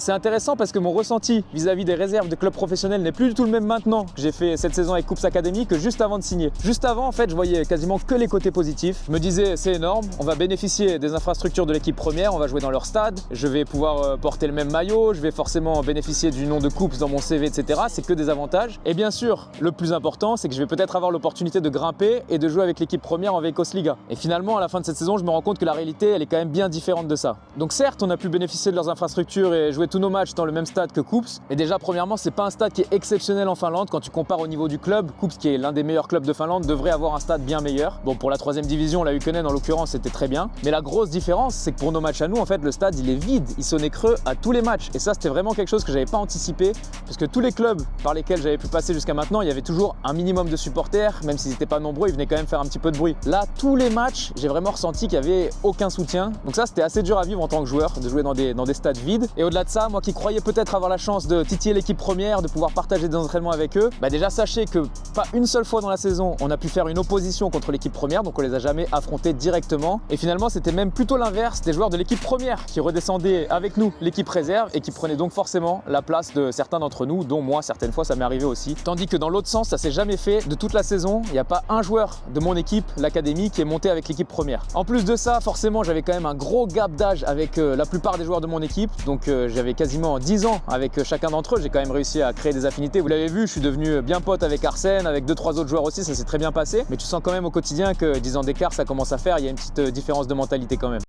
c'est intéressant parce que mon ressenti vis-à-vis des réserves de clubs professionnels n'est plus du tout le même maintenant que j'ai fait cette saison avec Coops Academy que juste avant de signer. Juste avant, en fait, je voyais quasiment que les côtés positifs. Je me disais, c'est énorme, on va bénéficier des infrastructures de l'équipe première, on va jouer dans leur stade, je vais pouvoir porter le même maillot, je vais forcément bénéficier du nom de Coops dans mon CV, etc. C'est que des avantages. Et bien sûr, le plus important, c'est que je vais peut-être avoir l'opportunité de grimper et de jouer avec l'équipe première en Veikkaus Liiga. Et finalement, à la fin de cette saison, je me rends compte que la réalité, elle est quand même bien différente de ça. Donc certes, on a pu bénéficier de leurs infrastructures et jouer tous nos matchs dans le même stade que Coops. Mais déjà, premièrement, c'est pas un stade qui est exceptionnel en Finlande. Quand tu compares au niveau du club, Coops, qui est l'un des meilleurs clubs de Finlande, devrait avoir un stade bien meilleur. Bon, pour la 3e division, la Ykkönen en l'occurrence, c'était très bien. Mais la grosse différence, c'est que pour nos matchs à nous, en fait, le stade, il est vide. Il sonnait creux à tous les matchs. Et ça, c'était vraiment quelque chose que j'avais pas anticipé. Parce que tous les clubs par lesquels j'avais pu passer jusqu'à maintenant, il y avait toujours un minimum de supporters. Même s'ils n'étaient pas nombreux, ils venaient quand même faire un petit peu de bruit. Là, tous les matchs, j'ai vraiment ressenti qu'il n'y avait aucun soutien. Donc ça, c'était assez dur à vivre en tant que joueur, de jouer dans des stades vides. Et au-delà de ça, moi qui croyais peut-être avoir la chance de titiller l'équipe première, de pouvoir partager des entraînements avec eux, bah déjà sachez que pas une seule fois dans la saison, on a pu faire une opposition contre l'équipe première, donc on les a jamais affrontés directement. Et finalement, c'était même plutôt l'inverse, des joueurs de l'équipe première qui redescendaient avec nous l'équipe réserve et qui prenaient donc forcément la place de certains d'entre nous, dont moi, certaines fois, ça m'est arrivé aussi. Tandis que dans l'autre sens, ça s'est jamais fait de toute la saison. Il n'y a pas un joueur de mon équipe, l'académie, qui est monté avec l'équipe première. En plus de ça, forcément, j'avais quand même un gros gap d'âge avec la plupart des joueurs de mon équipe. Donc j'avais quasiment 10 ans avec chacun d'entre eux. J'ai quand même réussi à créer des affinités. Vous l'avez vu, je suis devenu bien pote avec Arsène, avec 2-3 autres joueurs aussi, ça s'est très bien passé. Mais tu sens quand même au quotidien que 10 ans d'écart, ça commence à faire. Il y a une petite différence de mentalité quand même.